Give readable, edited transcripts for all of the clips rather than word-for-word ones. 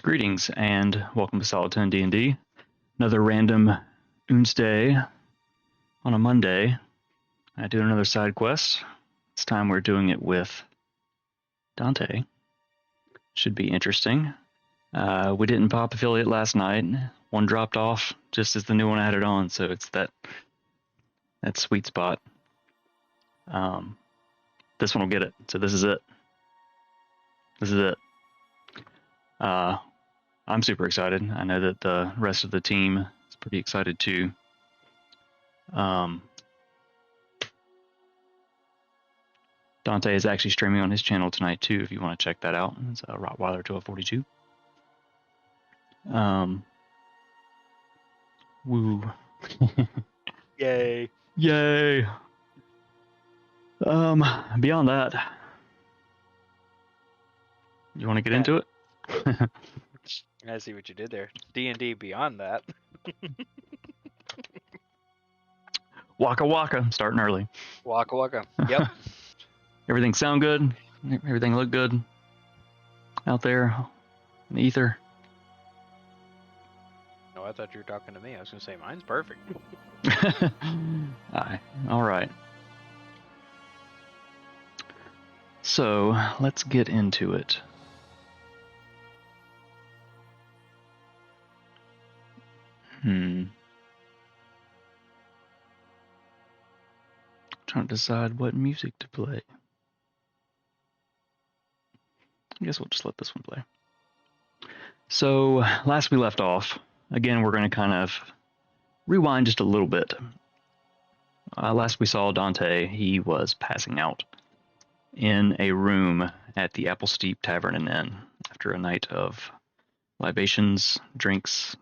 Greetings and welcome to Solid 10 D&D. Another random Day on a Monday. I do another side quest. This time we're doing it with Dante. Should be interesting. We didn't pop affiliate last night. One dropped off just as the new one added on, so it's that sweet spot. This one will get it. So this is it. This is it. I'm super excited. I know that the rest of the team is pretty excited too. Dante is actually streaming on his channel tonight too, if you want to check that out. It's Rottweiler 1242. Woo. Yay. Yay. Beyond that, you want to get into it? I see what you did there. D&D beyond that. Waka waka. I'm starting early. Waka waka. Yep. Everything sound good? Everything look good out there in the ether? No, I thought you were talking to me. I was going to say mine's perfect. Aye. All right. So let's get into it. Trying to decide what music to play. I guess we'll just let this one play. So last we left off, again, we're going to kind of rewind just a little bit. Last we saw Dante, he was passing out in a room at the Apple Steep Tavern and Inn after a night of libations, drinks,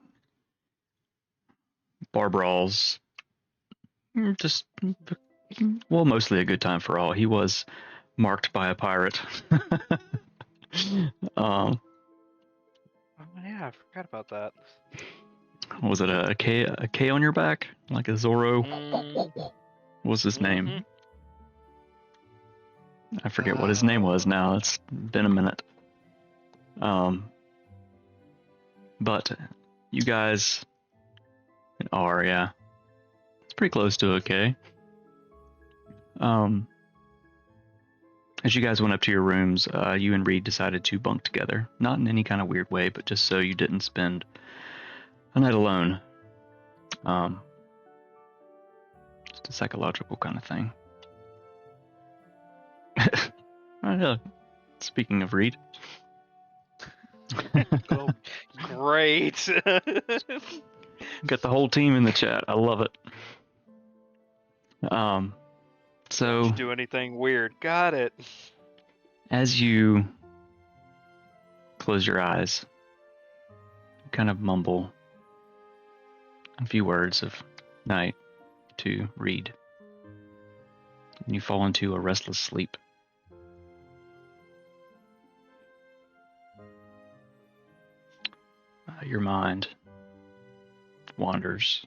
bar brawls, just, well, mostly a good time for all. He was marked by a pirate. Oh, yeah, I forgot about that. Was it a K on your back? Like a Zorro? What was his name? I forget what his name was now. It's been a minute. But you guys are, yeah. It's pretty close to a K. As you guys went up to your rooms, you and Reed decided to bunk together. Not in any kind of weird way, but just so you didn't spend a night alone. Just a psychological kind of thing. Speaking of Reed. Oh, great. Got the whole team in the chat. I love it. So Don't you do anything weird. Got it. as you close your eyes, you kind of mumble a few words of night to Reed, and you fall into a restless sleep. Your mind wanders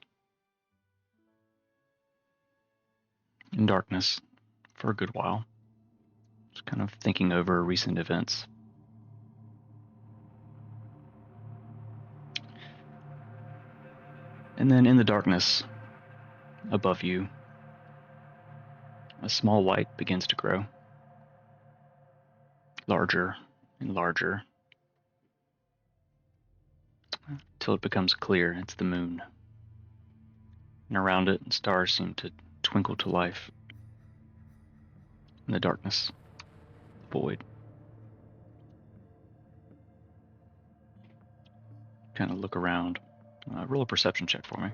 in darkness for a good while, just kind of thinking over recent events. And then in the darkness above you, a small light begins to grow, larger and larger, till it becomes clear. It's the moon. And around it, stars seem to twinkle to life in the darkness, the void. Kind of look around. Roll a perception check for me.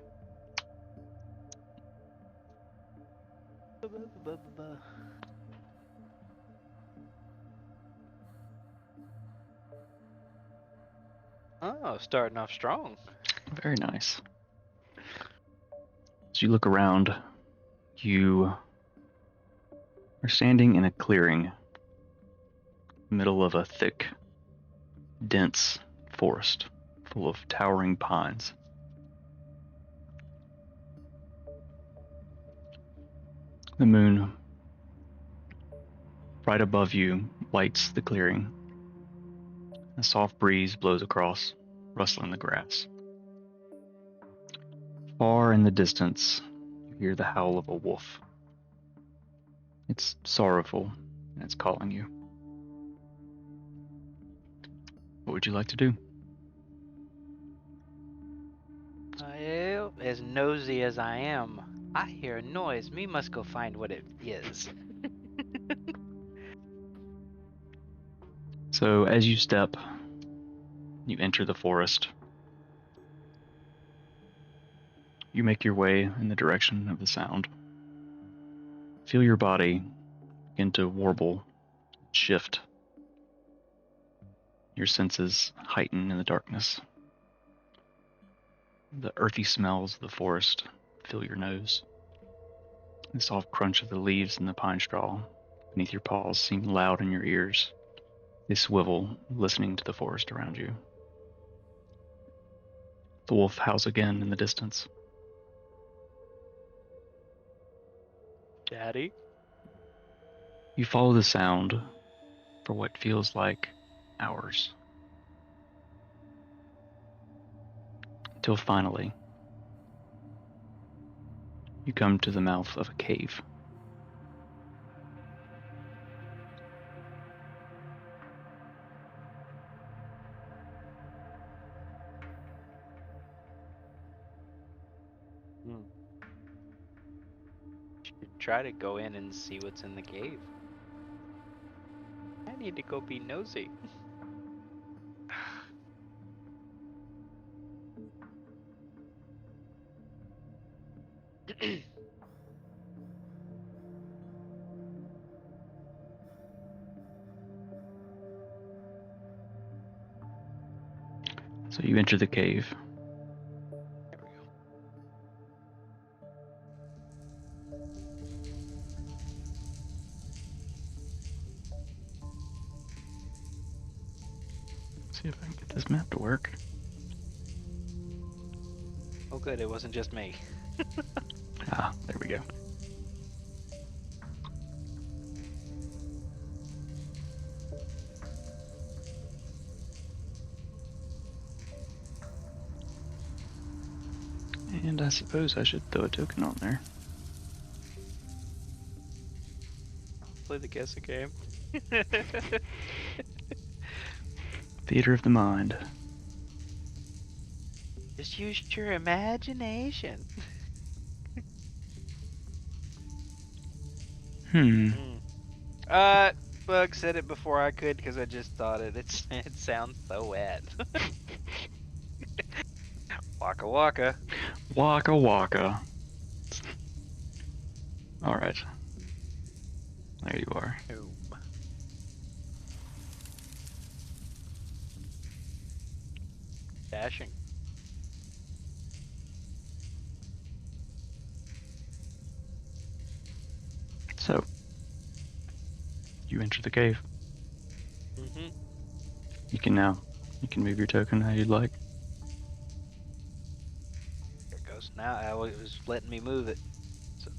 Oh, starting off strong. Very nice. As you look around, you are standing in a clearing, middle of a thick, dense forest full of towering pines. The moon, right above you, lights the clearing. A soft breeze blows across, rustling the grass. Far in the distance, you hear the howl of a wolf. It's sorrowful, and it's calling you. What would you like to do? Well, as nosy as I am, I hear a noise. Me must go find what it is. So as you step, you enter the forest. You make your way in the direction of the sound. Feel your body begin to warble, shift. Your senses heighten in the darkness. The earthy smells of the forest fill your nose. The soft crunch of the leaves in the pine straw beneath your paws seem loud in your ears. They swivel, listening to the forest around you. The wolf howls again in the distance. Daddy? You follow the sound for what feels like hours. Until finally, you come to the mouth of a cave. Should try to go in and see what's in the cave. I need to go be nosy. So you enter the cave. There we go. See if I can get this map to work. Oh good, it wasn't just me. Ah, there we go. And I suppose I should throw a token on there. Play the guessing game. Theater of the mind. Just use your imagination. Bug said it before I could because I just thought it. It sounds so wet. Waka waka. Waka waka. Alright. There you are. Boom. Dashing. So, you enter the cave. Mm-hmm. You can move your token how you'd like. There it goes. Now it was letting me move it. So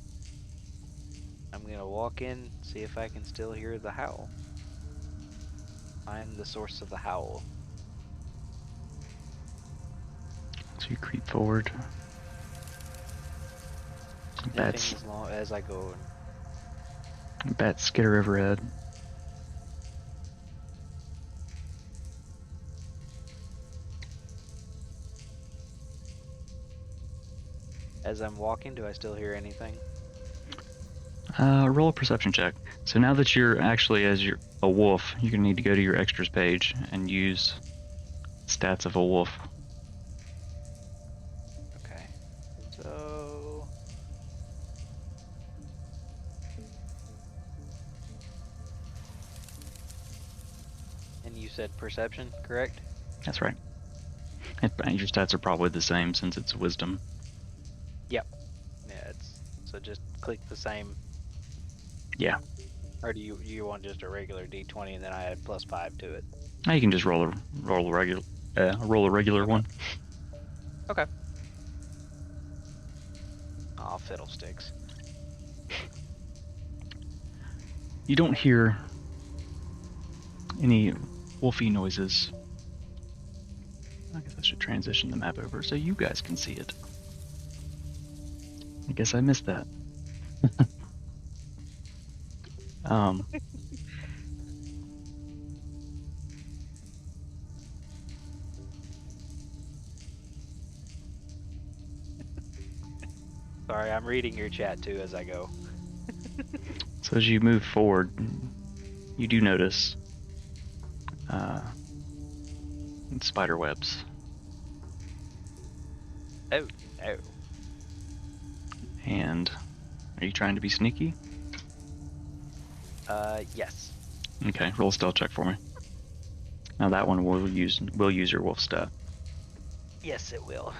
I'm gonna walk in, see if I can still hear the howl. Find the source of the howl. So you creep forward. Bats, Sniffing as long as I go. bats skitter overhead. As I'm walking, do I still hear anything? Roll a perception check. So now that you're actually, as you're a wolf, you're gonna need to go to your extras page and use stats of a wolf. Okay. So and you said perception, correct? That's right. And your stats are probably the same since it's wisdom. Yep. Yeah, it's so just click the same. Yeah. Or do you want just a regular D20 and then I add +5 to it? Now you can just roll a regular one. Okay. Aw, fiddlesticks. You don't hear any wolfy noises I guess I should transition the map over so you guys can see it. I guess I missed that. um, Sorry, I'm reading your chat too as I go. so as you move forward, you do notice spider webs. Oh, oh. And are you trying to be sneaky? Yes. Okay, roll a stealth check for me. Now that one will use your wolf stat. Yes, it will.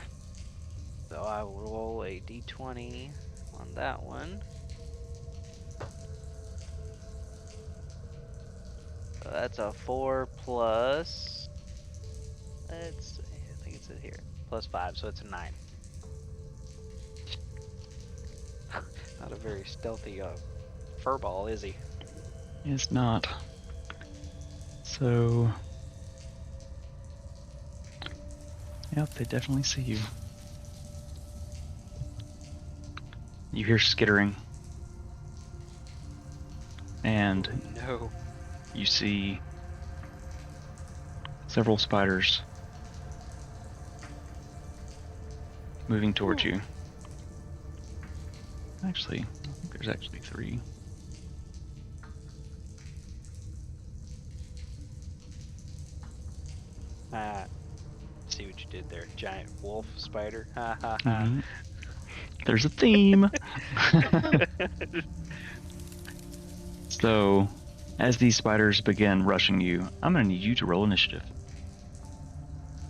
So I will roll a d20 on that one. So that's a 4 plus. Let's see, I think it's here. Plus 5, so it's a 9. Not a very stealthy furball, is he? It's not. So, yep, they definitely see you. You hear skittering. And no. You see several spiders moving towards you. Actually, I think there's actually 3. See what you did there. Giant wolf spider. Ha ha ha. Mm-hmm. There's a theme. So, as these spiders begin rushing you, I'm going to need you to roll initiative.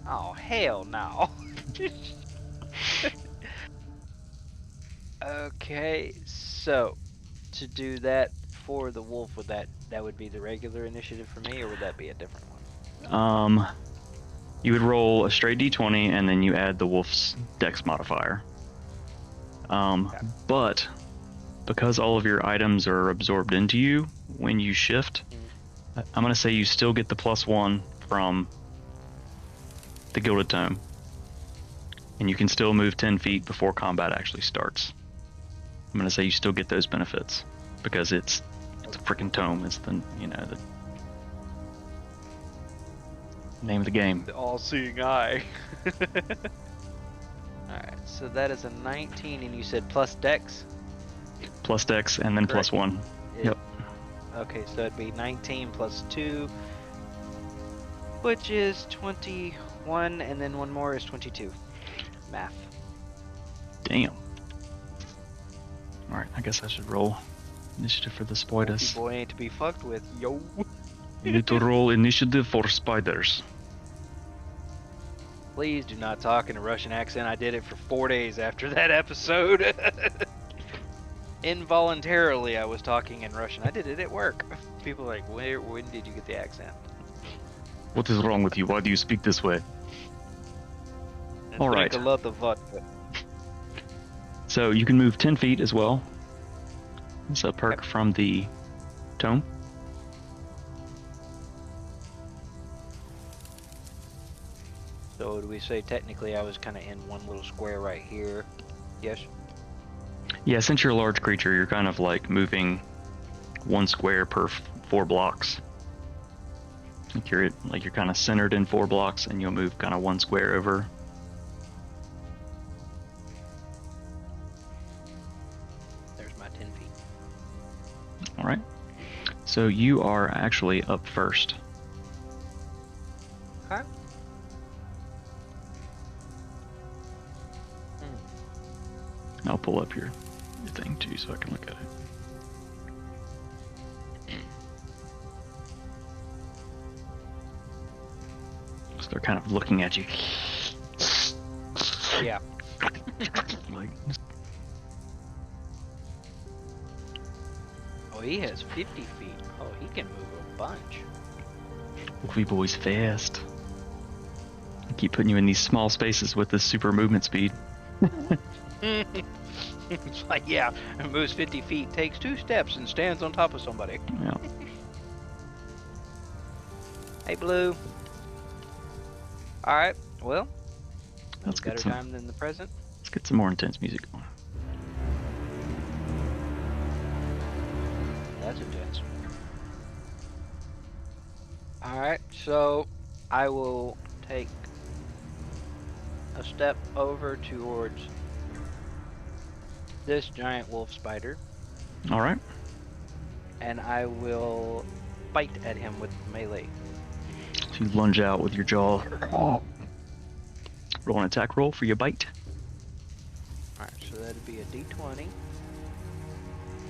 Oh, hell no. Okay, so to do that for the wolf, that would be the regular initiative for me, or would that be a different one? You would roll a straight d20 and then you add the wolf's dex modifier. Okay. But because all of your items are absorbed into you when you shift, I'm going to say you still get the +1 from the Gilded Tome. And you can still move 10 feet before combat actually starts. I'm going to say you still get those benefits because it's a freaking tome. It's the name of the game. The all-seeing eye. Alright, so that is a 19, and you said plus dex? Plus dex, and then Correct. +1. Yep. Okay, so it'd be 19 plus 2, which is 21, and then one more is 22. Math. Damn. Alright, I guess I should roll initiative for the spiders. Boy ain't to be fucked with, yo. You need to roll initiative for spiders. Please do not talk in a Russian accent. I did it for 4 days after that episode. Involuntarily, I was talking in Russian. I did it at work. People are like, when did you get the accent? What is wrong with you? Why do you speak this way? And all drink right. a lot of vodka. So you can move 10 feet as well. It's a perk from the tome. So do we say technically I was kind of in one little square right here? Yes? Yeah, since you're a large creature, you're kind of like moving 1 square per 4 blocks. You're kind of centered in 4 blocks, and you'll move kind of 1 square over. There's my 10 feet. All right. So you are actually up first. Okay. I'll pull up your thing too so I can look at it. So they're kind of looking at you. Yeah. Like, Oh, he has 50 feet. Oh, he can move a bunch. Wolfie boy's fast. I keep putting you in these small spaces with this super movement speed. It's like, yeah, it moves 50 feet, takes 2 steps, and stands on top of somebody. Yeah. Hey, Blue. Alright, Well, no Let's get better some. time than the present. Let's get some more intense music going. That's intense. Alright, so I will take a step over towards this giant wolf spider, All right. and I will bite at him with melee. So you lunge out with your jaw. Roll an attack roll for your bite. Alright, so that'd be a d20.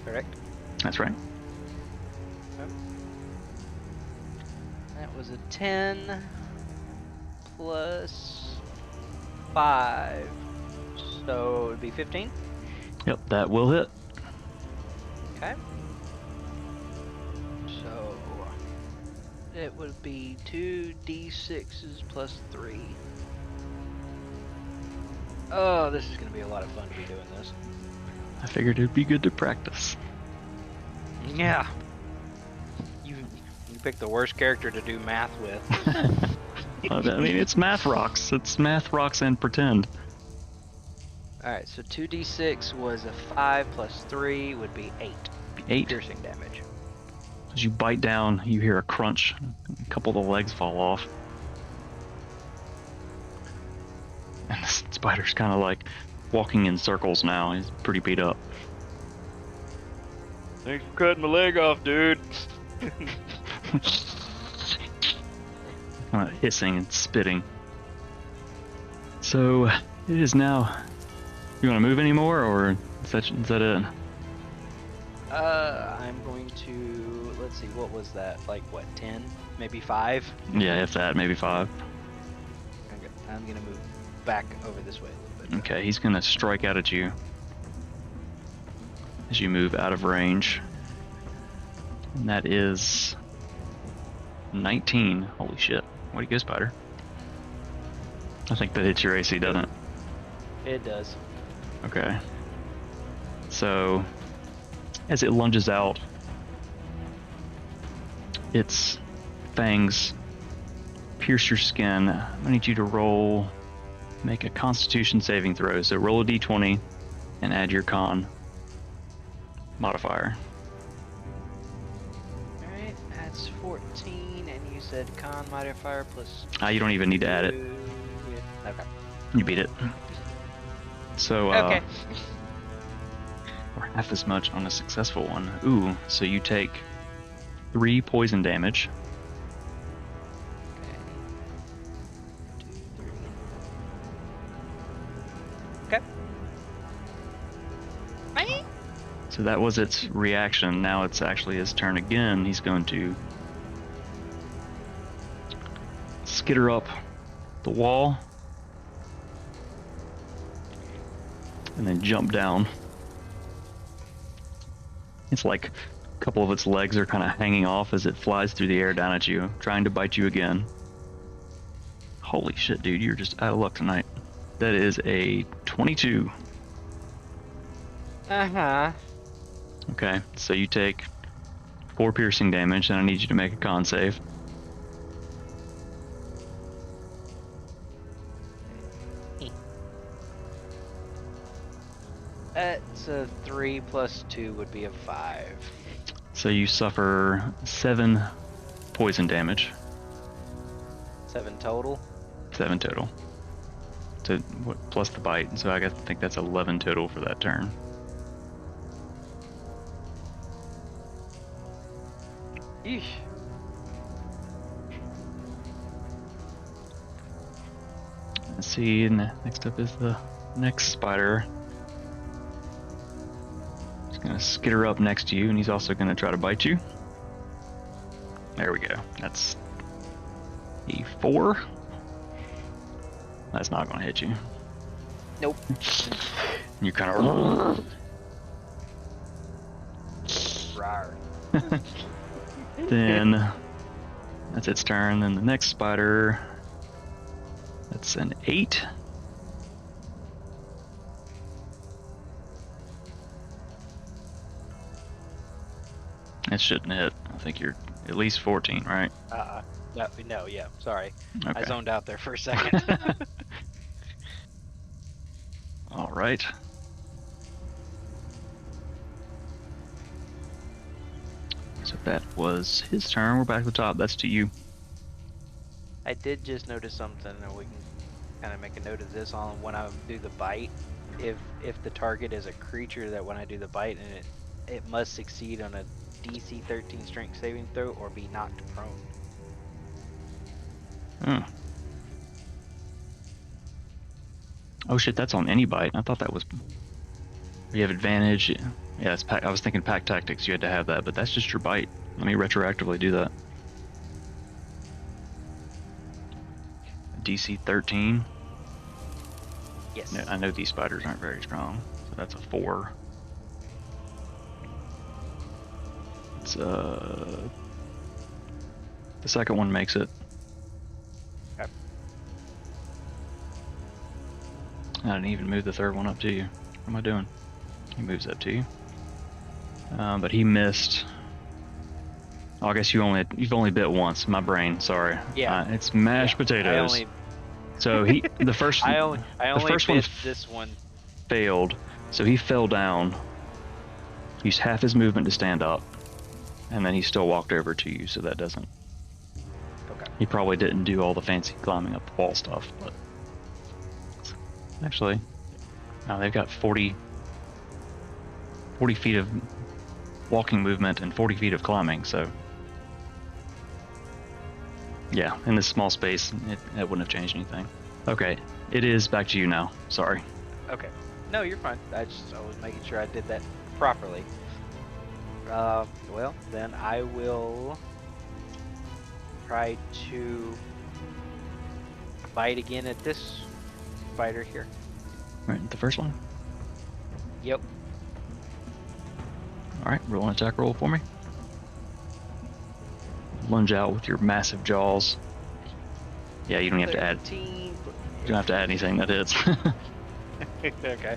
Correct? That's right. Yep. That was a 10 plus 5. So it would be 15. Yep, that will hit. Okay. So it would be 2d6s plus 3. Oh, this is going to be a lot of fun to be doing this. I figured it'd be good to practice. Yeah. You picked the worst character to do math with. I mean, it's math rocks. It's math rocks and pretend. Alright, so 2d6 was a 5 plus 3 would be 8. 8. Piercing damage. As you bite down, you hear a crunch. A couple of the legs fall off. And the spider's kind of like walking in circles now. He's pretty beat up. Thanks for cutting my leg off, dude. Kind of hissing and spitting. So it is now. You want to move anymore, or is that it? I'm going to, let's see, what was that? Like, what, 10? Maybe 5? Yeah, if that, maybe 5. Okay, I'm going to move back over this way a little bit. Okay, he's gonna strike out at you as you move out of range. And that is 19. Holy shit. Way to go, Spider. I think that hits your AC, doesn't it? It does. Okay. So, as it lunges out, its fangs pierce your skin. I need you to make a Constitution saving throw. So roll a d20 and add your con modifier. Alright, that's 14, and you said con modifier plus You don't even need to add it. 2. Yeah, okay. You beat it. So, Okay. or half as much on a successful one. Ooh, so you take 3 poison damage. Okay. 2, 3. Okay. So that was its reaction. Now it's actually his turn again. He's going to skitter up the wall and then jump down. It's like a couple of its legs are kind of hanging off as it flies through the air down at you, trying to bite you again. Holy shit, dude, you're just out of luck tonight. That is a 22. Uh-huh. Okay, so you take 4 piercing damage, and I need you to make a con save. That's a 3 plus 2 would be a 5. So you suffer 7 poison damage. 7 total. 7 total. To plus the bite, so I think that's 11 total for that turn. Yeesh. Let's see, and next up is the next spider. He's gonna skitter up next to you, and he's also gonna try to bite you. There we go. That's a 4. That's not gonna hit you. Nope. You kind of. Rawr. Then that's its turn. Then the next spider. That's an 8. It shouldn't hit. I think you're at least 14, right? No, no, yeah. Sorry, I Okay. zoned out there for a second. All right. So that was his turn. We're back to the top. That's to you. I did just notice something, and we can kind of make a note of this on when I do the bite. If the target is a creature, that when I do the bite, and it must succeed on a DC 13 Strength saving throw or be knocked prone. Hmm. Oh shit, that's on any bite. I thought that was. You have advantage. Yeah, it's pack. I was thinking pack tactics. You had to have that, but that's just your bite. Let me retroactively do that. DC 13. Yes. Yeah, I know these spiders aren't very strong, so that's a 4. It's the second one makes it. Okay. I didn't even move the third one up to you. What am I doing? He moves up to you. But he missed. Oh, I guess you've only bit once. My brain, sorry. Yeah. It's mashed potatoes. So the first I the only first one bit this one. failed. So he fell down. Used half his movement to stand up, and then he still walked over to you. So that doesn't. Okay. He probably didn't do all the fancy climbing up the wall stuff, but actually, now they've got 40 feet of walking movement and 40 feet of climbing. So yeah, in this small space, it wouldn't have changed anything. Okay, it is back to you now. Sorry. Okay. No, you're fine. I was making sure I did that properly. Well, then I will try to bite again at this spider here. Right, the first one. Yep. All right, roll an attack roll for me. Lunge out with your massive jaws. Yeah, you don't have to add. 13. You don't have to add anything that hits. Okay.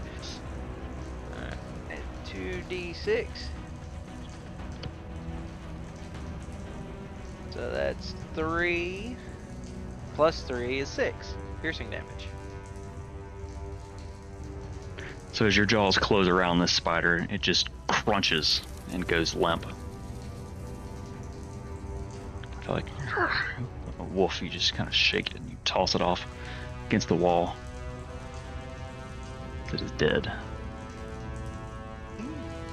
2d6. So that's 3 plus 3 is 6 piercing damage. So as your jaws close around this spider, it just crunches and goes limp. I feel like a wolf, you just kind of shake it and you toss it off against the wall. It is dead.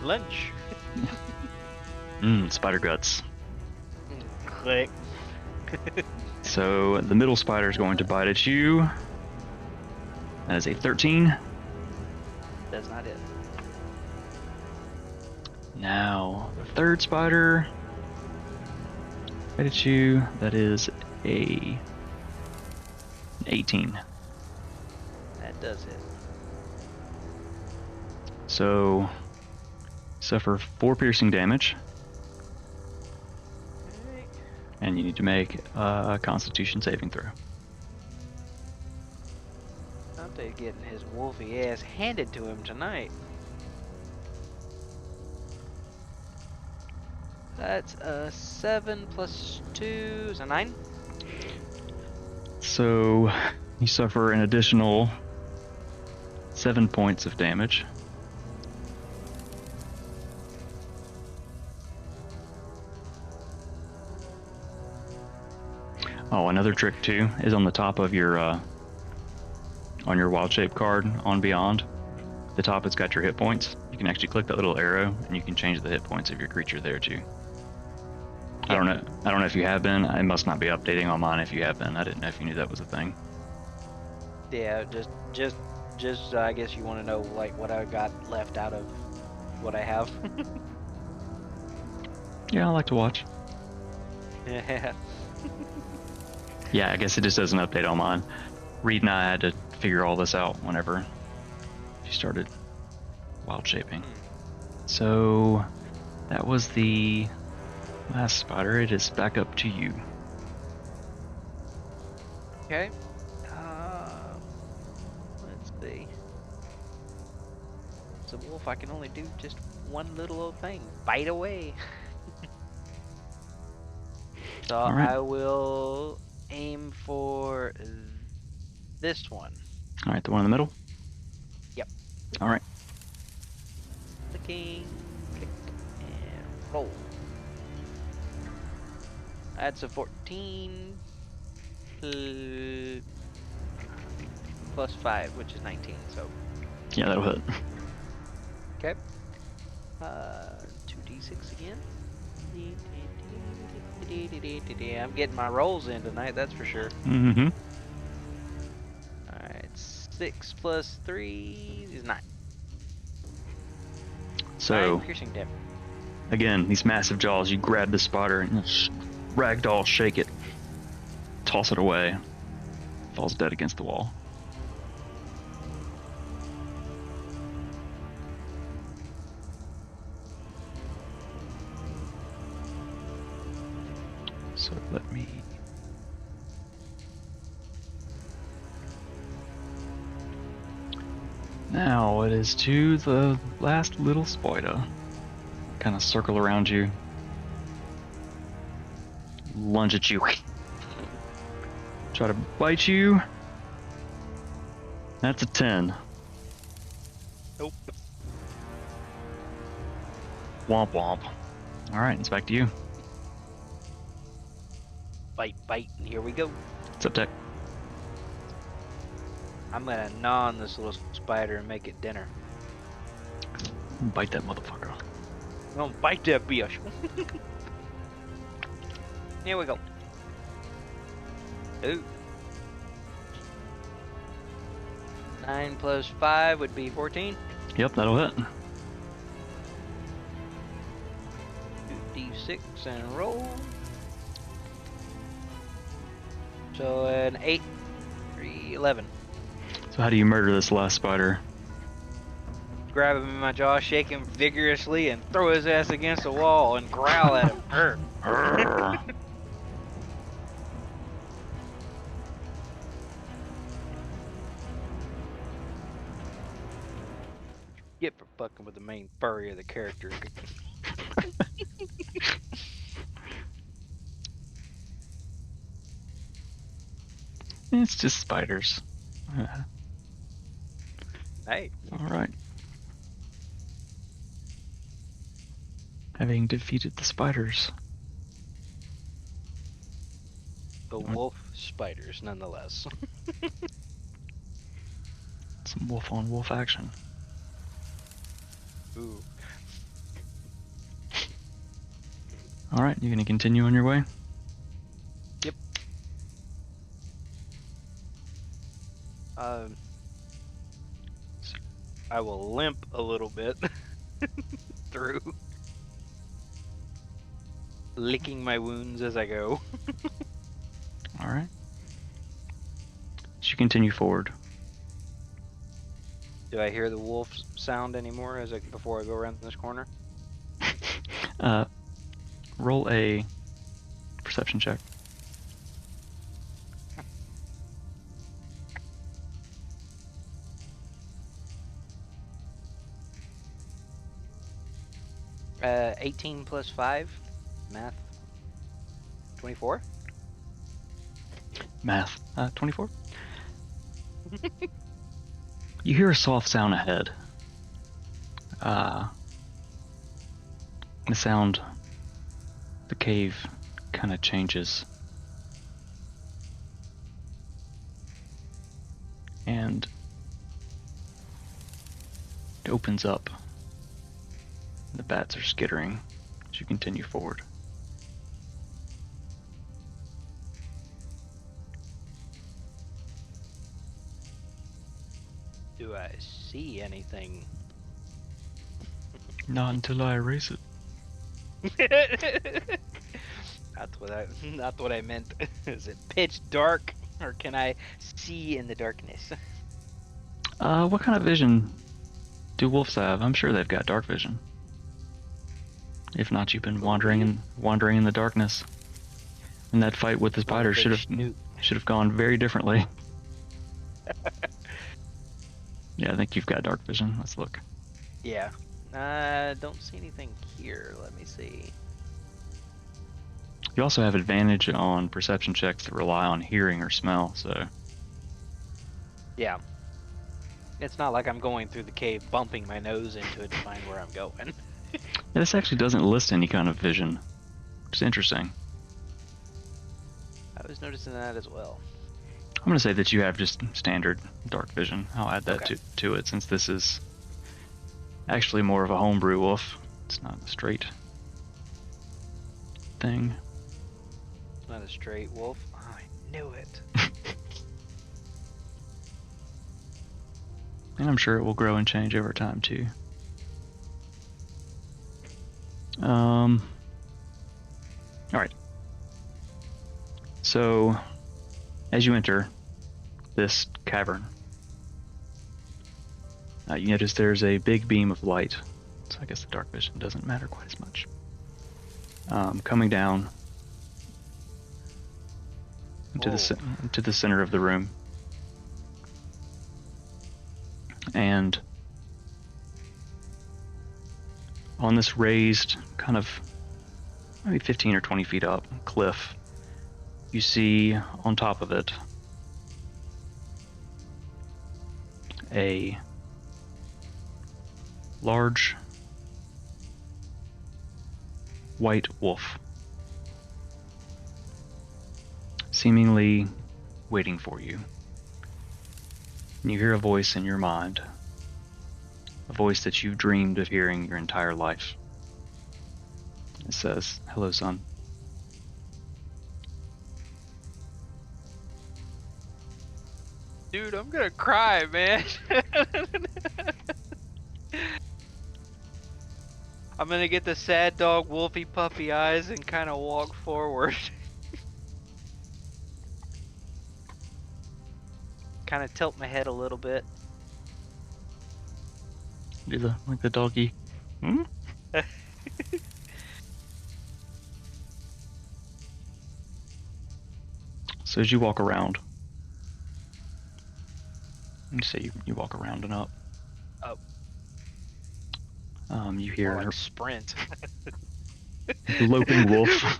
Lunch. Spider guts. Click. So the middle spider is going to bite at you. That is a 13. That's not it. Now the third spider bite at you. That is a 18. That does it. So suffer 4 piercing damage, Okay. and you need to make a Constitution saving throw. Dante getting his wolfy ass handed to him tonight. That's a 7 plus 2 is a 9. So you suffer an additional 7 points of damage. Oh, another trick too is on the top of your on your wild shape card on Beyond. The top, it's got your hit points. You can actually click that little arrow, and you can change the hit points of your creature there too. Yeah. I don't know if you have been. I must not be updating on mine if you have been. I didn't know if you knew that was a thing. Yeah, just I guess you want to know like what I got left out of what I have. Yeah, I like to watch. Yeah. Yeah, I guess it just doesn't update on mine. Reed and I had to figure all this out whenever she started wild shaping. So that was the last spider. It is back up to you. Okay. Let's see. As a wolf, I can only do just one little old thing. Bite away. So All right. I will aim for this one. All right, the one in the middle. Yep. All right. Clicking, click, and roll. That's a 14 plus 5, which is 19. So, Yeah, that'll hit. okay. 2d6 again. I'm getting my rolls in tonight, that's for sure. Mm-hmm. Alright, 6 plus 3 is 9. 9 So piercing damage. again, these massive jaws. You grab the spider and ragdoll, shake it, toss it away. Falls dead against the wall. So let me. Now it is to the last little spider. Kind of circle around you. Lunge at you. Try to bite you. That's a 10. Nope. Womp womp. Alright, it's back to you. Bite, bite, and here we go. It's up deck. I'm gonna gnaw on this little spider and make it dinner. Bite that motherfucker. I'm gonna bite that bitch. Here we go. Ooh. 9 plus 5 would be 14. Yep, that'll hit. 2d6 and roll. So an 8, 3, 11. So how do you murder this last spider? Grab him in my jaw, shake him vigorously, and throw his ass against the wall and growl at him. Arrgh. Get for fucking with the main furry of the character. It's just spiders. Hey. Alright. Having defeated the spiders. The wolf spiders, nonetheless. Some wolf on wolf action. Ooh. Alright, you gonna continue on your way? Yep. I will limp a little bit through, licking my wounds as I go. Alright. So you continue forward. Do I hear the wolf sound anymore before I go around this corner? Roll a perception check. Uh, 18 plus 5, math, 24. Math. 24. You hear a soft sound ahead. The sound, the cave kind of changes. And it opens up. The bats are skittering as you continue forward. Do I see anything? Not until I erase it. Not what I meant. Is it pitch dark, or can I see in the darkness? What kind of vision do wolves have? I'm sure they've got dark vision. If not, you've been wandering in the darkness. And that fight with the spider should have gone very differently. Yeah, I think you've got dark vision. Let's look. Yeah. Don't see anything here. Let me see. You also have advantage on perception checks that rely on hearing or smell, so... Yeah. It's not like I'm going through the cave bumping my nose into it to find where I'm going. Yeah, this actually doesn't list any kind of vision, which is interesting. I was noticing that as well. I'm going to say that you have just standard dark vision. I'll add that Okay. to it, since this is actually more of a homebrew wolf. It's not a straight thing. Not a straight wolf. I knew it. And I'm sure it will grow and change over time, too. Alright. So, as you enter this cavern, you notice there's a big beam of light. So I guess the dark vision doesn't matter quite as much. Coming down into the center of the room. And on this raised, kind of maybe 15 or 20 feet up cliff, you see on top of it a large white wolf, seemingly waiting for you. And you hear a voice in your mind, a voice that you've dreamed of hearing your entire life. It says, "Hello, son." Dude, I'm gonna cry, man. I'm gonna get the sad dog wolfy puppy eyes and kind of walk forward. Kind of tilt my head a little bit. Do the doggy. Hmm? So as you walk around, you say you walk around and up. Oh. You hear More like sprint. the loping wolf.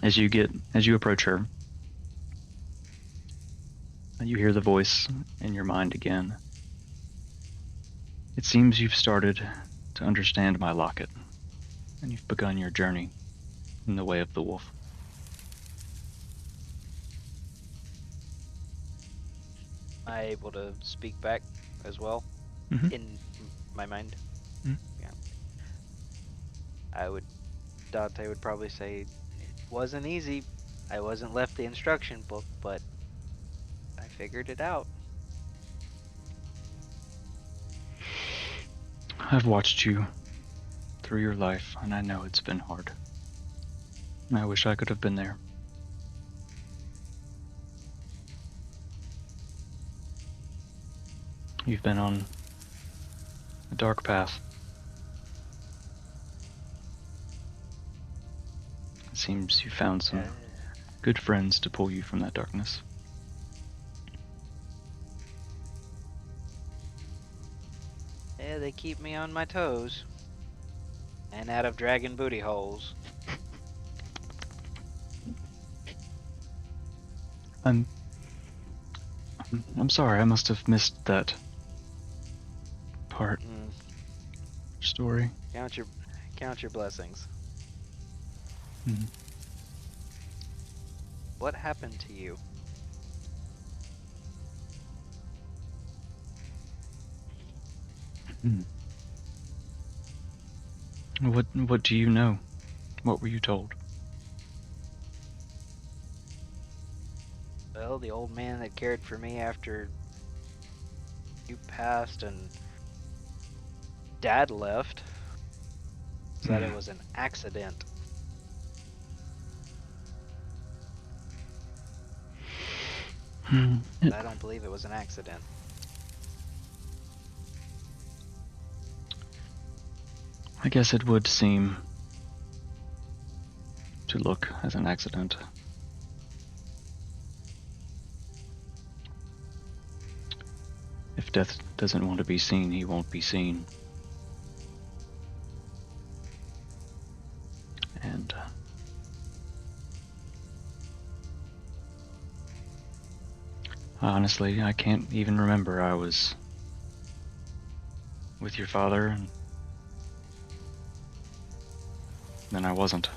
As you approach her, you hear the voice in your mind again. "It seems you've started to understand my locket, and you've begun your journey in the way of the wolf." Am I able to speak back as well? Mhm. In my mind? Mhm. Yeah. Dante would probably say, it wasn't easy. I wasn't left the instruction book, but I figured it out. "I've watched you through your life, and I know it's been hard. I wish I could have been there. You've been on a dark path. It seems you found some good friends to pull you from that darkness." Yeah, they keep me on my toes. And out of dragon booty holes. I'm sorry, I must have missed that part. Story. Count your blessings. Mhm. What happened to you? What do you know? What were you told? Well, the old man that cared for me after you passed and Dad left said it was an accident. But I don't believe it was an accident. I guess it would seem to look as an accident. If death doesn't want to be seen, he won't be seen. Honestly, I can't even remember I was with your father, and then I wasn't.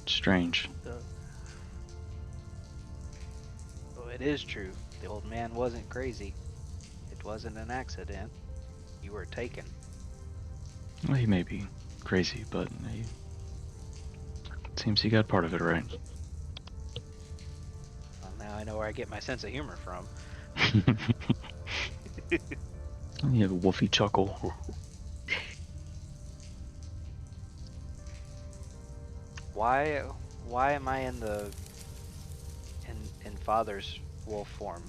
Strange. So it is true. The old man wasn't crazy. It wasn't an accident. You were taken. Well, he may be crazy, but it seems he got part of it right. Well, now I know where I get my sense of humor from. You have a woofy chuckle. Why am I in father's wolf form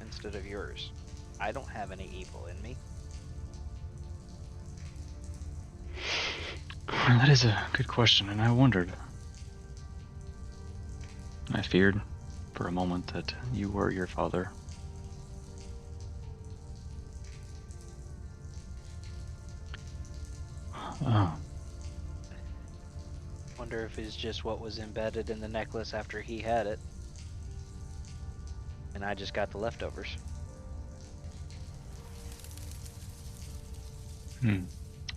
instead of yours? I don't have any evil in me. That is a good question, and I wondered. I feared for a moment that you were your father. Oh. Wonder if it's just what was embedded in the necklace after he had it. And I just got the leftovers.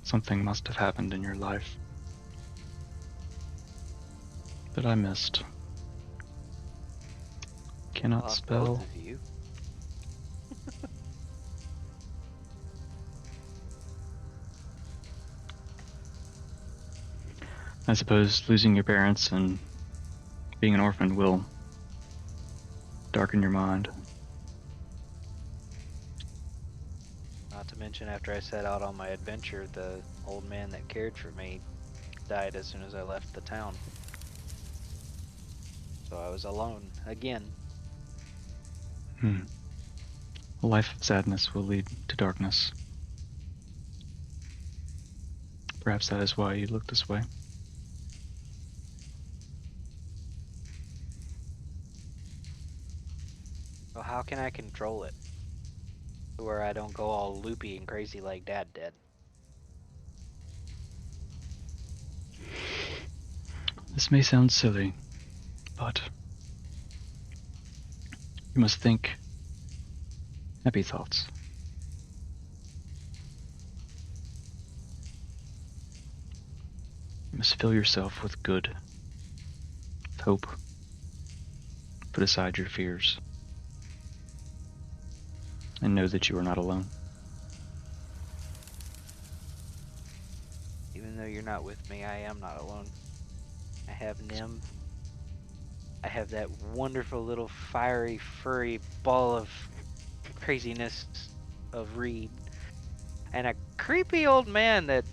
Something must have happened in your life that I missed. Cannot Lost spell. both of you. I suppose losing your parents and being an orphan will darken your mind. Not to mention, after I set out on my adventure, the old man that cared for me died as soon as I left the town. So I was alone again. A life of sadness will lead to darkness. Perhaps that is why you look this way. So how can I control it? To where I don't go all loopy and crazy like Dad did. This may sound silly, but you must think happy thoughts. You must fill yourself with good, with hope. Put aside your fears, and know that you are not alone. Even though you're not with me, I am not alone. I have Nim. I have that wonderful little fiery, furry ball of craziness of Reed. And a creepy old man that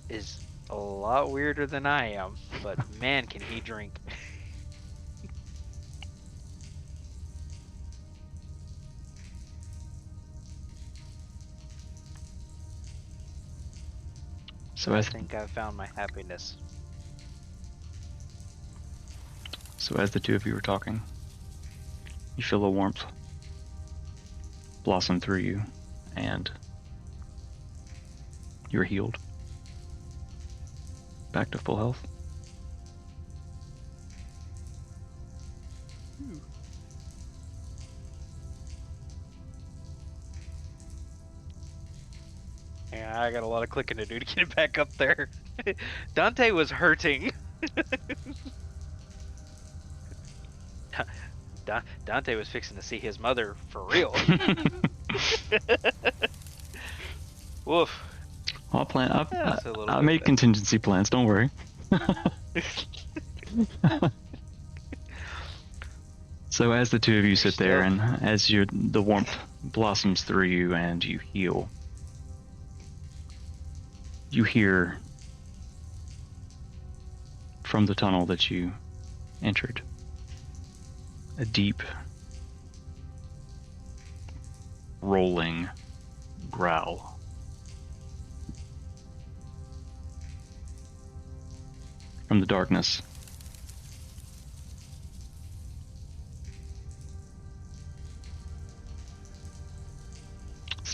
is a lot weirder than I am, but man, can he drink. So I as think I've found my happiness. the two of you are talking, you feel a warmth blossom through you, and you're healed. Back to full health. Yeah, I got a lot of clicking to do to get it back up there. Dante was hurting. Dante was fixing to see his mother for real. Woof. I made contingency plans, don't worry. So as the two of you sit there, and as the warmth blossoms through you and you heal, you hear from the tunnel that you entered a deep, rolling growl. From the darkness.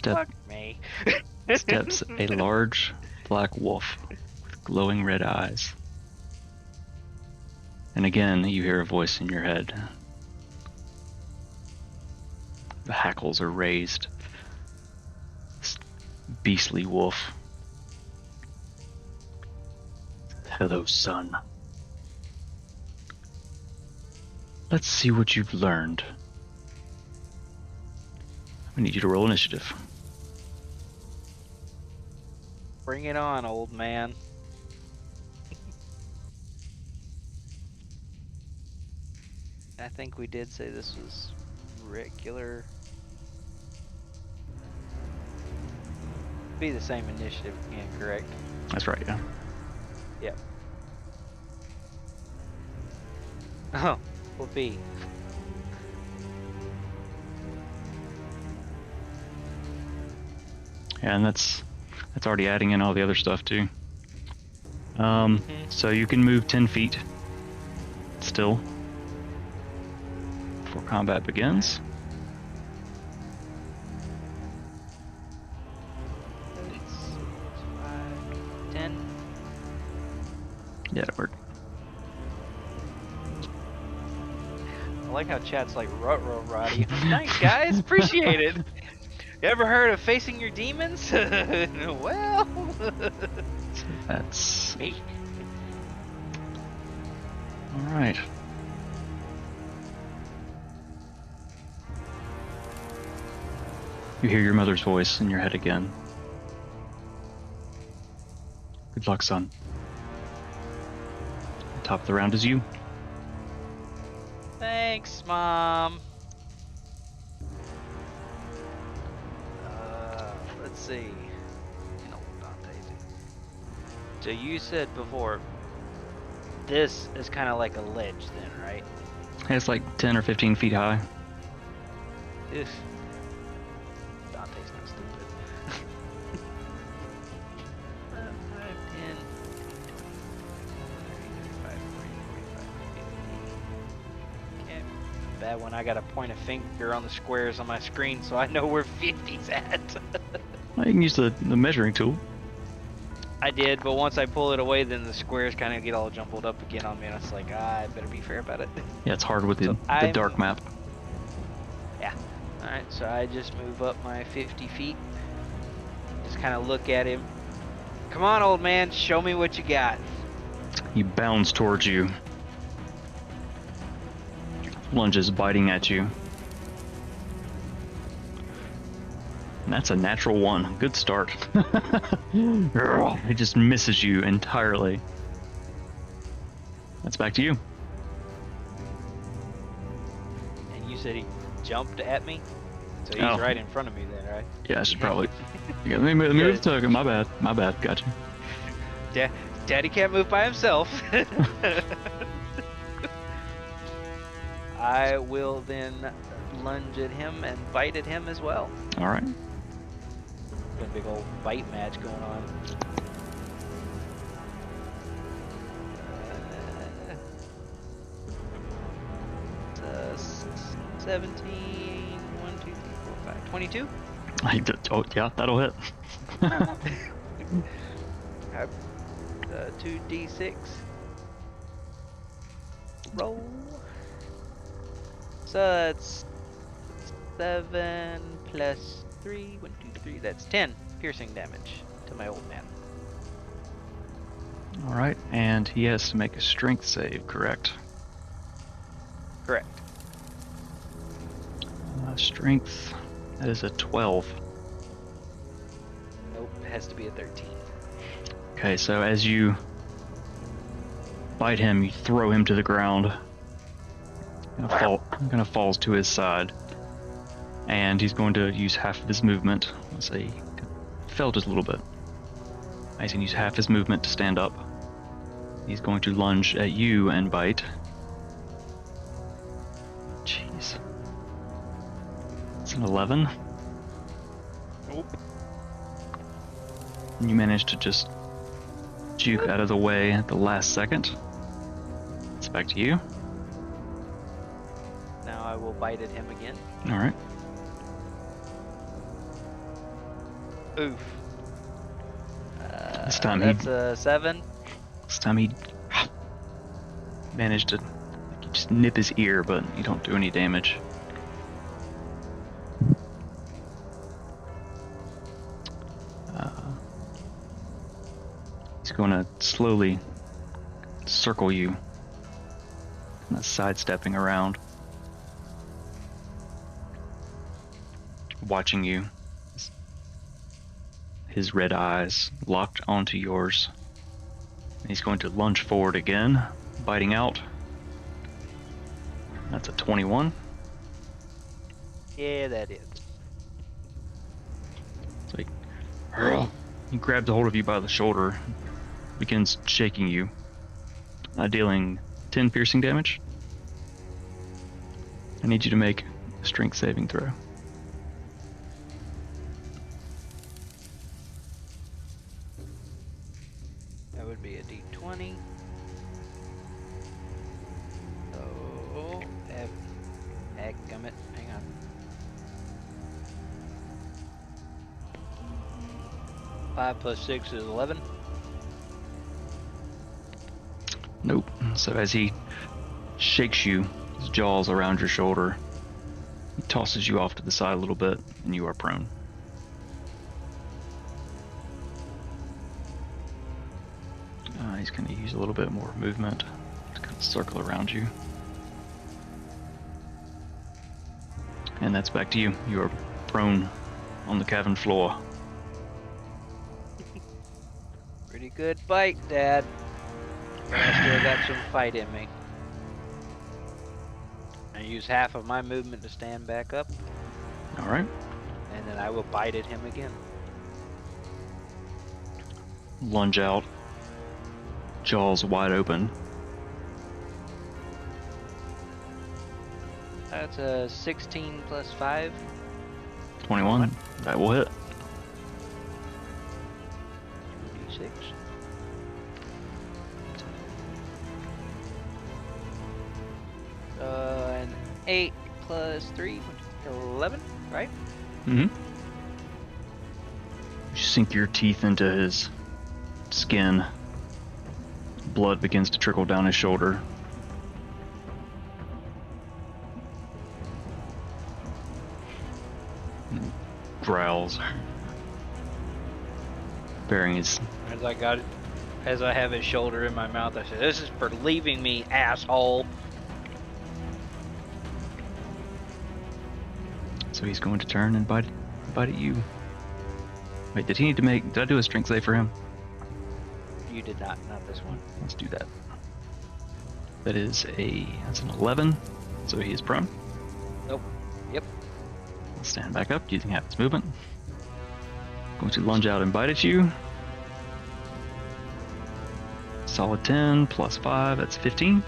Fuck me. Steps a large black wolf with glowing red eyes. And again, you hear a voice in your head. The hackles are raised. This beastly wolf. Hello, son. Let's see what you've learned. I need you to roll initiative. Bring it on, old man. I think we did say this was regular. Be the same initiative again, correct? That's right, yeah. Yep. Oh, will be. Yeah, and that's already adding in all the other stuff too. So you can move 10 feet still before combat begins. It's 5, 10. Yeah, it worked. I like how chat's like, ruh-roh, Roddy. Thanks, guys. Appreciate it. You ever heard of facing your demons? Well, So that's me. all right. You hear your mother's voice in your head again. Good luck, son. Top of the round is you. Thanks, Mom. Let's see. You know what Dante do. So you said before, this is kind of like a ledge then, right? It's like 10 or 15 feet high. If Dante's not stupid. 5, 10, 35, 40, 45, 50. Okay. Bad when I gotta point a finger on the squares on my screen so I know where 50's at. Well, you can use the measuring tool. I did, but once I pull it away, then the squares kind of get all jumbled up again on me, and it's like, I better be fair about it. Yeah, it's hard with the dark map. Yeah. Alright, so I just move up my 50 feet. Just kind of look at him. Come on, old man, show me what you got. He bounds towards you. Lunges, biting at you. And that's a natural 1. Good start. He just misses you entirely. That's back to you. And you said he jumped at me? So he's right in front of me then, right? Yeah, I should probably... Yeah, let me move the token. My bad. Gotcha. Daddy can't move by himself. I will then lunge at him and bite at him as well. All right. Got a big old bite match going on. 17, 1, 2, 3, 4, 5, 22. Oh, yeah, that'll hit. 2d6. Roll. So that's 7 plus 3. 1, 2, 3. That's 10 piercing damage to my old man. All right, and he has to make a strength save, correct? Correct. Strength, that is a 12. Nope, it has to be a 13. Okay, so as you bite him, you throw him to the ground. Kind of falls to his side. And he's going to use half of his movement. Let's say he fell just a little bit. He's going to use half his movement to stand up. He's going to lunge at you and bite. Jeez. It's an 11. Nope. And you manage to just juke out of the way at the last second. It's back to you. Now I will bite at him again. All right. Oof. This time that's a 7. This time he manage to you just nip his ear, but you don't do any damage. He's going to slowly circle you, kind of sidestepping around, watching you. His red eyes locked onto yours. He's going to lunge forward again, biting out. That's a 21. Yeah, that is. It's like, he grabs a hold of you by the shoulder, begins shaking you, dealing 10 piercing damage. I need you to make a strength saving throw. That would be a D20. Oh, heckgummit. Hang on. Five plus 6 is 11. Nope. So as he shakes you, his jaws around your shoulder, he tosses you off to the side a little bit, and you are prone. He's going to use a little bit more movement to kind of circle around you. And that's back to you. You are prone on the cavern floor. Pretty good bite, Dad. But I still got some fight in me. I use half of my movement to stand back up, Alright. and then I will bite at him again. Lunge out. Jaws wide open. That's a 16 plus 5. 21. That will hit. 2d6. An 8 plus 3, 11, right? Mm-hmm. You sink your teeth into his skin. Blood begins to trickle down his shoulder. Growls. Bearing his... As I have his shoulder in my mouth, I say, "This is for leaving me, asshole." So he's going to turn and bite at you. Wait, did I do a strength save for him? You did not this one. Let's do that. That's an 11, so he is prone. Nope. Yep. I'll stand back up using half his movement. Going to lunge out and bite at you. Solid 10 plus 5, that's 15.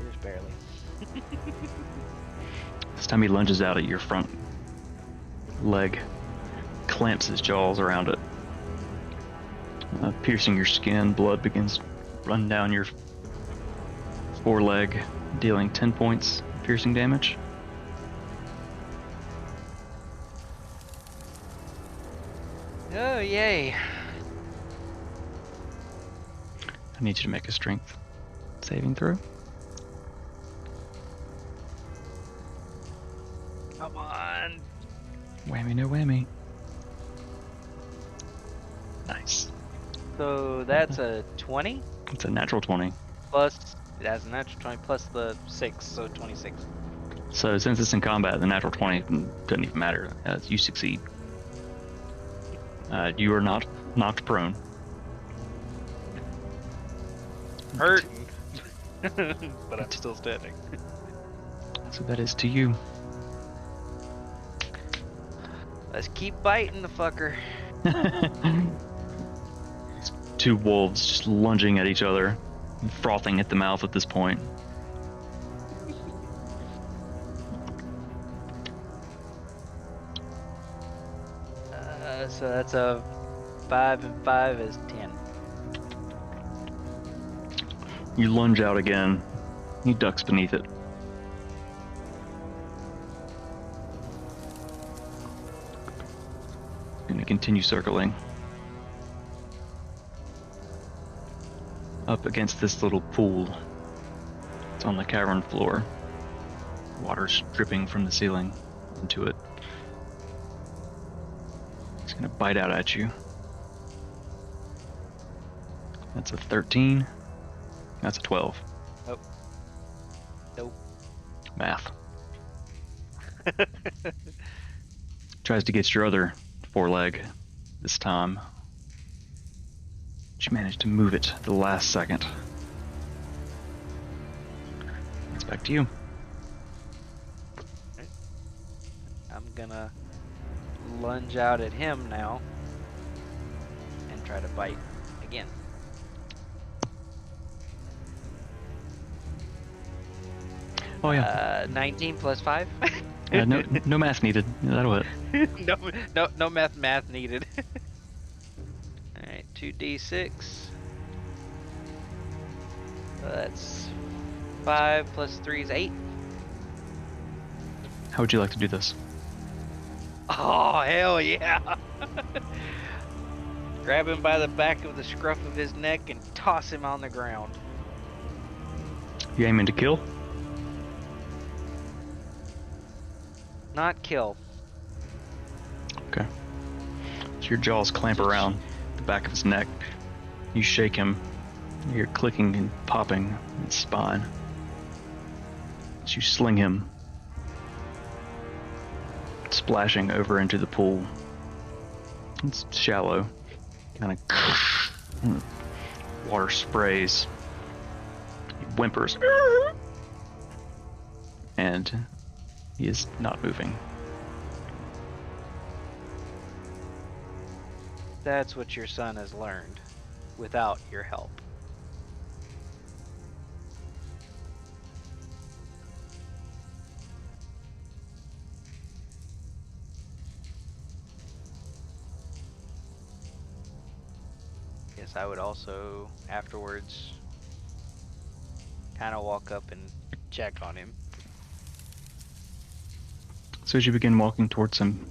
Just barely. This time he lunges out at your front leg, clamps his jaws around it. Piercing your skin, blood begins running down your foreleg, dealing 10 points piercing damage. Oh, yay. I need you to make a strength saving throw. Come on. Whammy, no whammy. Nice. So that's a 20 It's a natural 20. plus, that's a natural 20 plus the 6, so 26. So since it's in combat, the natural 20 doesn't even matter. You succeed. You are not knocked prone. Hurting. But I'm still standing. So that is to you. Let's keep biting the fucker. Two wolves just lunging at each other, frothing at the mouth at this point. So that's a 5 and 5 is 10. You lunge out again. He ducks beneath it. Gonna continue circling. up against this little pool. It's on the cavern floor. Water's dripping from the ceiling into it. It's gonna bite out at you. That's a 13. That's a 12. Nope. Nope. Math. Tries to get your other foreleg this time. But you managed to move it at the last second. It's back to you. I'm gonna lunge out at him now and try to bite again. Oh yeah. 19 plus 5. No math needed. That'll hit. no math needed. All right, 2d6. That's 5 plus 3 is 8. How would you like to do this? Oh, hell yeah. Grab him by the back of the scruff of his neck and toss him on the ground. You aiming to kill? Not kill. Okay. So your jaws clamp around the back of his neck. You shake him. You hear clicking and popping in his spine. As you sling him, splashing over into the pool. It's shallow. Kind of water sprays. He whimpers. And he is not moving. That's what your son has learned without your help. Yes, I would also afterwards kind of walk up and check on him. So as you begin walking towards him,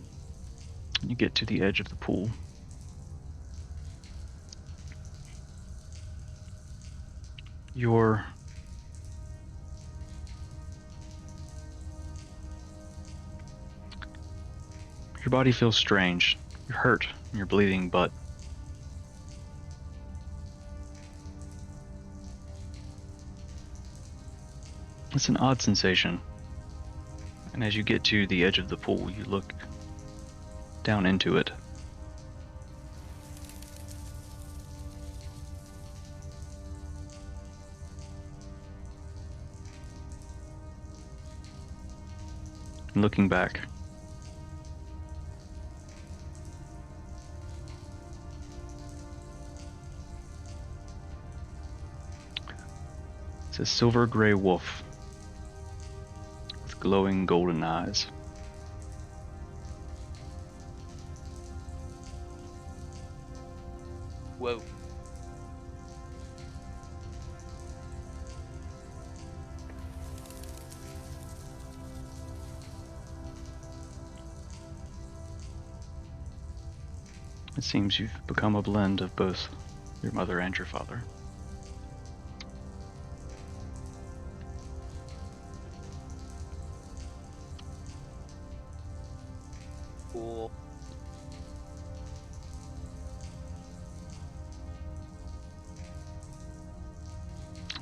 you get to the edge of the pool. Your body feels strange. You're hurt, and you're bleeding, but it's an odd sensation. And as you get to the edge of the pool, you look down into it. And looking back, it's a silver gray wolf with glowing golden eyes. Whoa. It seems you've become a blend of both your mother and your father. Cool.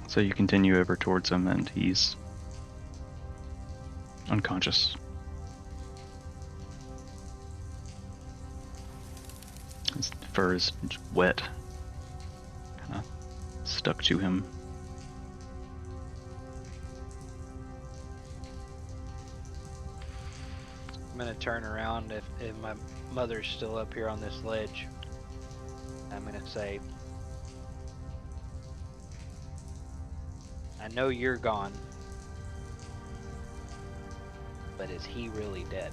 So you continue over towards him, and he's unconscious. His fur is wet, kind of stuck to him. I'm gonna turn around if my mother's still up here on this ledge. I'm gonna say, I know you're gone, but is he really dead?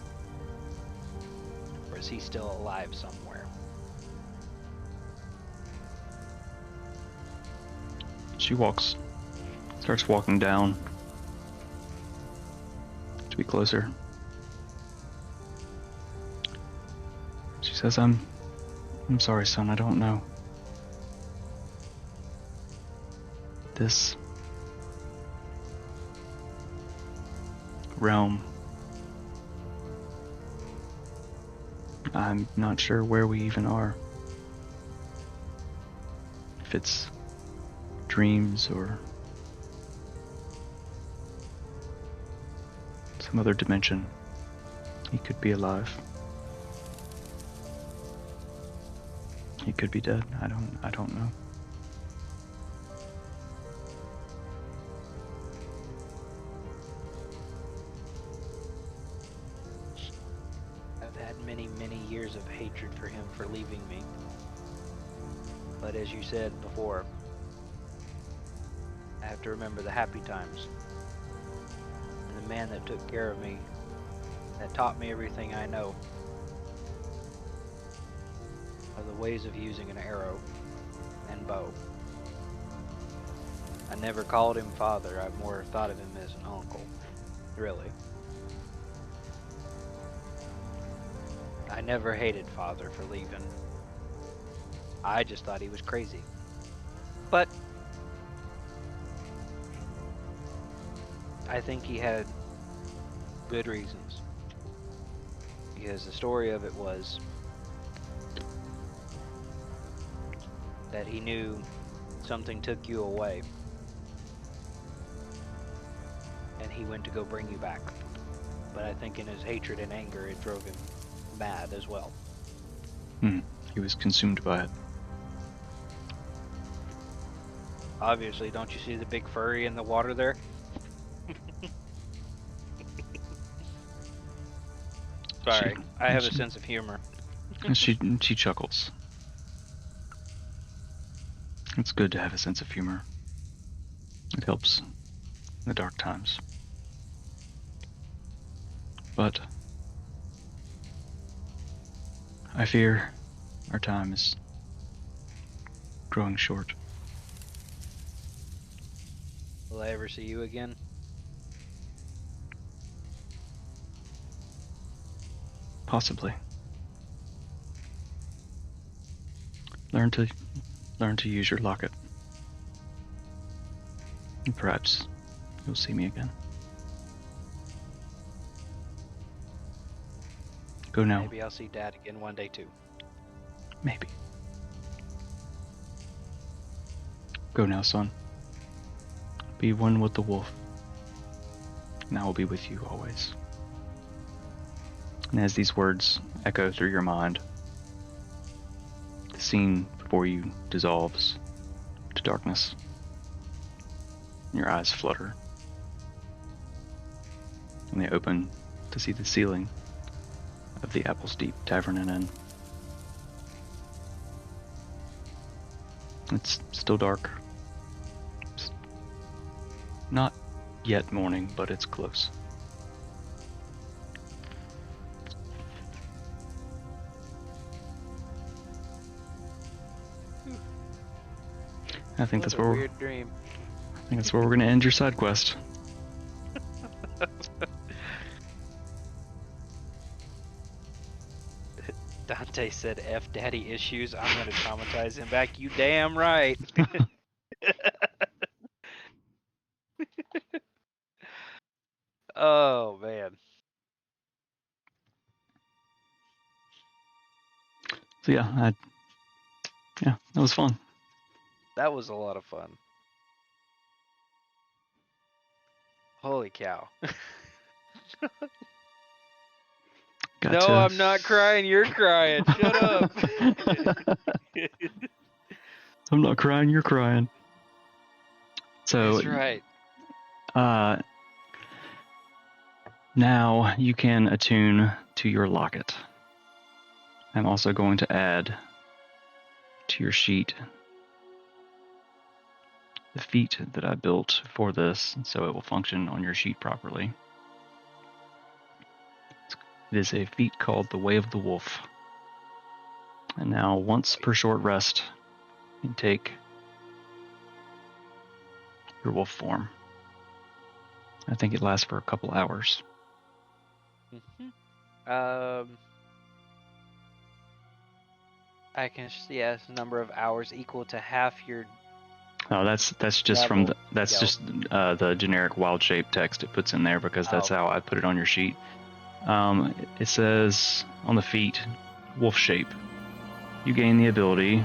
Or is he still alive somewhere? She starts walking down to be closer. She says, I'm sorry, son, I don't know. this realm. I'm not sure where we even are. If it's dreams or some other dimension. He could be alive. He could be dead. I don't know. I've had many, many years of hatred for him for leaving me. But as you said before, I have to remember the happy times. And the man that took care of me, that taught me everything I know of the ways of using an arrow and bow. I never called him father, I more thought of him as an uncle, really. I never hated father for leaving. I just thought he was crazy. But I think he had good reasons. Because the story of it was that he knew something took you away. And he went to go bring you back. But I think in his hatred and anger, it drove him mad as well. He was consumed by it. Obviously, don't you see the big furry in the water there? Sorry, I have a sense of humor. She chuckles. It's good to have a sense of humor. It helps in the dark times. But I fear our time is growing short. Will I ever see you again? Possibly. Learn to use your locket. And perhaps you'll see me again. Go now. Maybe I'll see Dad again one day too. Maybe. Go now, son. Be one with the wolf, and I will be with you always. And as these words echo through your mind, the scene before you dissolves to darkness. Your eyes flutter, and they open to see the ceiling of the Apple's Deep Tavern and Inn. It's still dark. It's not yet morning, but it's close. I think that's where weird dream. I think that's where we're gonna end your side quest. Dante said F daddy issues. I'm gonna traumatize him back. You damn right. Oh man. So yeah, that was fun. That was a lot of fun. Holy cow. No, I'm not crying. You're crying. Shut up. I'm not crying. You're crying. So that's right. Now you can attune to your locket. I'm also going to add to your sheet the feat that I built for this, so it will function on your sheet properly. It is a feat called the Way of the Wolf. And now, once per short rest, you can take your wolf form. I think it lasts for a couple hours. I can see, yes, number of hours equal to half your Oh, that's just from Travel, that's go. just the generic wild shape text it puts in there because that's Oh, how I put it on your sheet. It says on the feet, wolf shape. You gain the ability.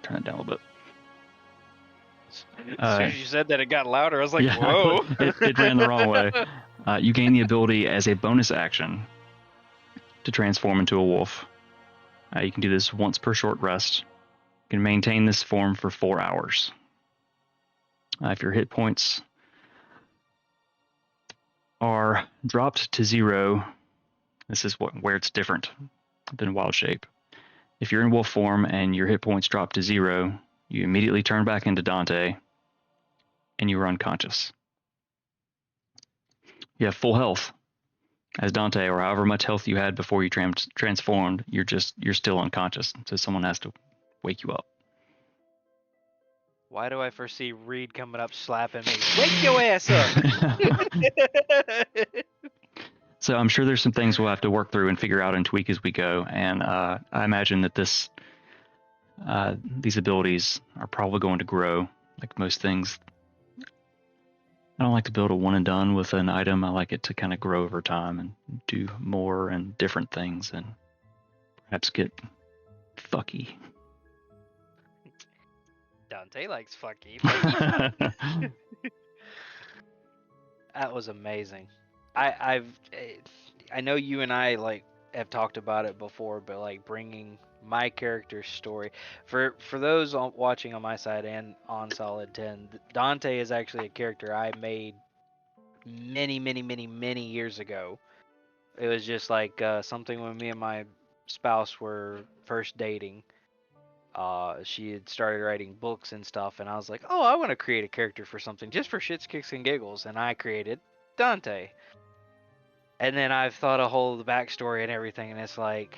Turn it down a little bit. as soon as you said that, it got louder. I was like, Yeah, whoa. it ran the wrong way. You gain the ability as a bonus action to transform into a wolf. You can do this once per short rest. You can maintain this form for 4 hours. If your hit points are dropped to 0, this is where it's different than wild shape. If you're in wolf form and your hit points drop to 0, you immediately turn back into Dante and you are unconscious. You have full health as Dante, or however much health you had before you transformed. You're still unconscious, so someone has to wake you up. Why do I foresee Reed coming up slapping me? Wake your ass up! So I'm sure there's some things we'll have to work through and figure out and tweak as we go. And I imagine that these abilities are probably going to grow, like most things. I don't like to build a one and done with an item. I like it to kind of grow over time and do more and different things and perhaps get fucky. Dante likes fucky. Yeah, That was amazing. I know you and I like have talked about it before, but like bringing my character's story for those watching on my side and on Solid 10, Dante is actually a character I made many years ago. It was just like something when me and my spouse were first dating. She had started writing books and stuff, and I was like, oh, I want to create a character for something just for shits, kicks, and giggles, and I created Dante. And then I've thought a whole backstory and everything, and it's like,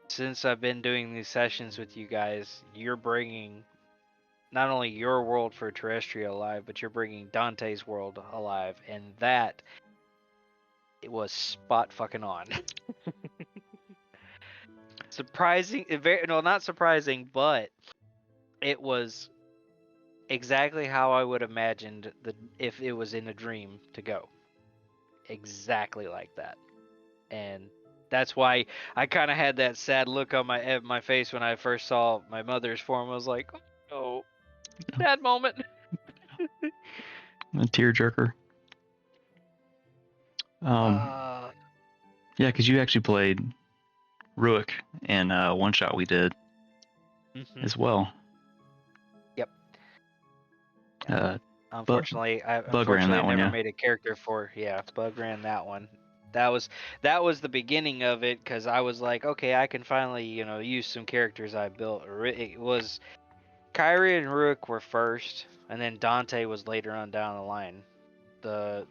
since I've been doing these sessions with you guys, you're bringing not only your world for terrestrial alive, but you're bringing Dante's world alive, and that it was spot fucking on. Surprising, very no, not surprising, but it was exactly how I would imagined if it was in a dream to go. Exactly like that. And that's why I kind of had that sad look on my face when I first saw my mother's form. I was like, "Oh, sad moment." a tearjerker. Uh, Yeah, because you actually played Ruik in one shot we did as well. Yep. Uh, but Unfortunately, Bug ran that I one, never yeah. made a character for. Yeah, Bug ran that one. That was the beginning of it because I was like, okay, I can finally use some characters I built. It was Kyrie and Rook were first, and then Dante was later on down the line. The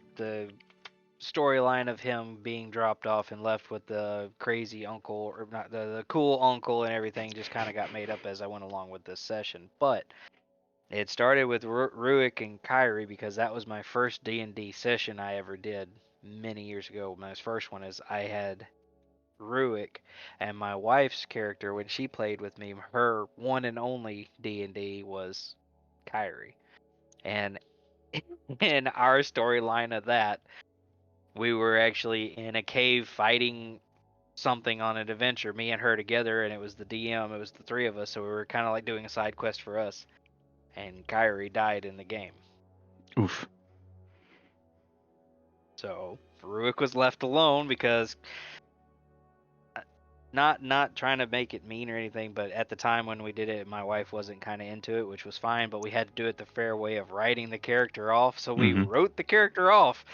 storyline of him being dropped off and left with the crazy uncle, or not the cool uncle and everything, just kind of got made up as I went along with this session. But it started with Ruik and Kyrie because that was my first D&D session I ever did many years ago. My first one is I had Ruik, and my wife's character when she played with me, her one and only D&D was Kyrie. And in our storyline of that, we were actually in a cave fighting something on an adventure, me and her together, and it was the DM, it was the three of us, so we were kind of like doing a side quest for us. And Kyrie died in the game. Oof. So Ruik was left alone because not trying to make it mean or anything, but at the time when we did it, my wife wasn't kind of into it, which was fine, but we had to do it the fair way of writing the character off, so we wrote the character off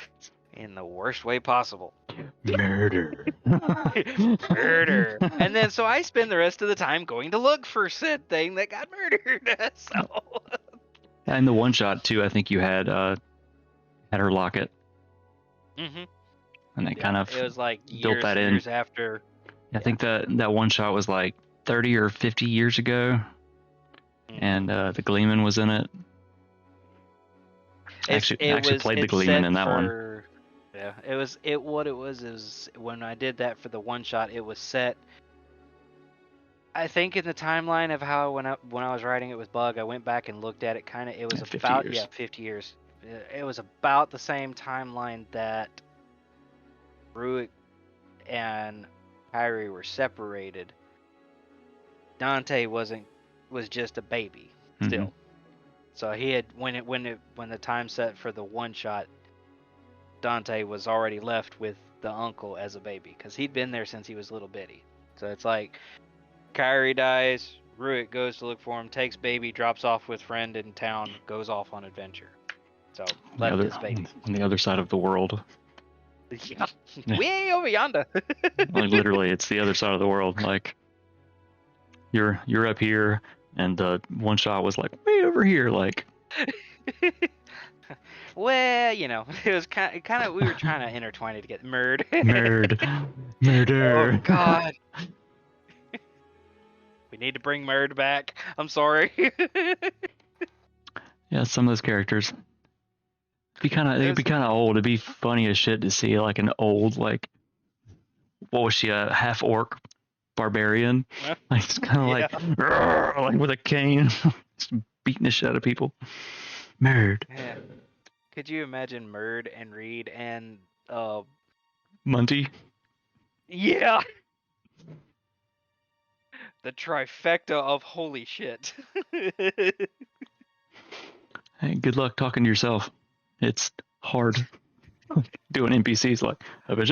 in the worst way possible. Murder. Murder. And then so I spend the rest of the time going to look for said thing that got murdered. So And the one shot too, I think you had her locket, and they kind of it was like built that in. years after. I think that one shot was like 30 or 50 years ago, and the Gleeman was in it. Actually played the Gleeman in that one. Yeah, what it was is when I did that for the one shot, it was set I think in the timeline of how when I was writing it with Bug, I went back and looked at it. Kind of, it was 50 about years. 50 years. It was about the same timeline that Ruick and Kyrie were separated. Dante was just a baby still. So he had when the time set for the one shot, Dante was already left with the uncle as a baby because he'd been there since he was little bitty. So it's like Kyrie dies, Ruick goes to look for him, takes baby, drops off with friend in town, goes off on adventure. So left his baby on the other side of the world. Yeah, way over yonder. Like literally, it's the other side of the world. Like you're up here, and the one shot was like way over here. Like, well, it was kind of we were trying to intertwine it to get murdered. murder. Oh God. We need to bring Murd back. I'm sorry. Yeah, some of those characters. They'd be kind of old. It'd be funny as shit to see like an old like, what was she, a half orc barbarian? Like it's kind of like with a cane, just beating the shit out of people. Murd. Yeah. Could you imagine Murd and Reed and Munty? Yeah. The trifecta of holy shit. Hey, good luck talking to yourself. It's hard doing NPCs like with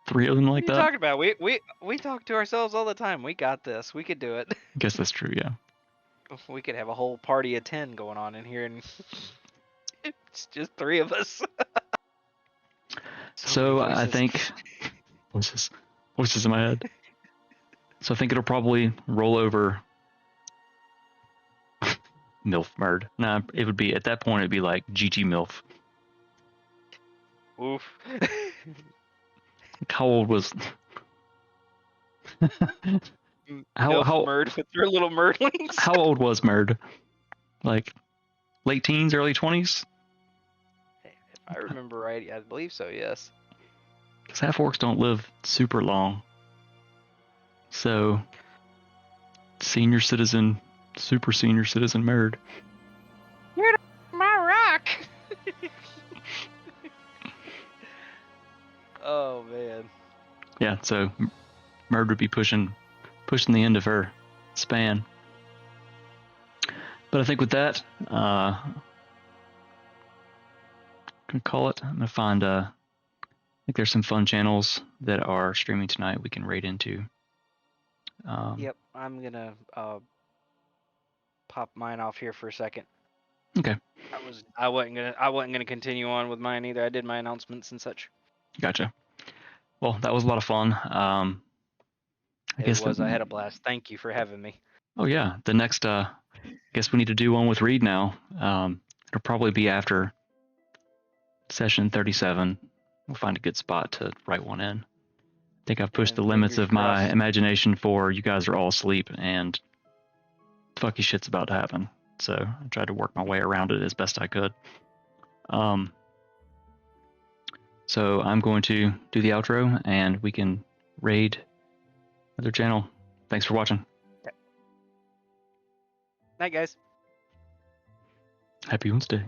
3 of them like what are you that. talking about? We talk to ourselves all the time. We got this. We could do it. I guess that's true, yeah. We could have a whole party of 10 going on in here, and it's just 3 of us. So I think voices in my head. So I think it'll probably roll over MILF Murd. Nah, it would be at that point it'd be like GG MILF. Oof. How old was how Murd with their little Murdlings? How old was Murd? Like late teens, early 20s? If I remember right, I believe so, yes. Because half orcs don't live super long. So senior citizen, super senior citizen Murd. You're my rock. Oh man. Yeah, so Murd would be pushing the end of her span. But I think with that, I'm gonna call it. I'm gonna find I think there's some fun channels that are streaming tonight we can raid into. Yep, I'm gonna pop mine off here for a second. Okay. I wasn't gonna continue on with mine either. I did my announcements and such. Gotcha. Well, that was a lot of fun. I had a blast. Thank you for having me. Oh yeah, the next I guess we need to do one with Reed now. It'll probably be after session 37. We'll find a good spot to write one in. I think I've pushed the limits of my imagination for you guys are all asleep and fucky shit's about to happen. So I tried to work my way around it as best I could. So I'm going to do the outro and we can raid another channel. Thanks for watching. Night, guys. Happy Wednesday.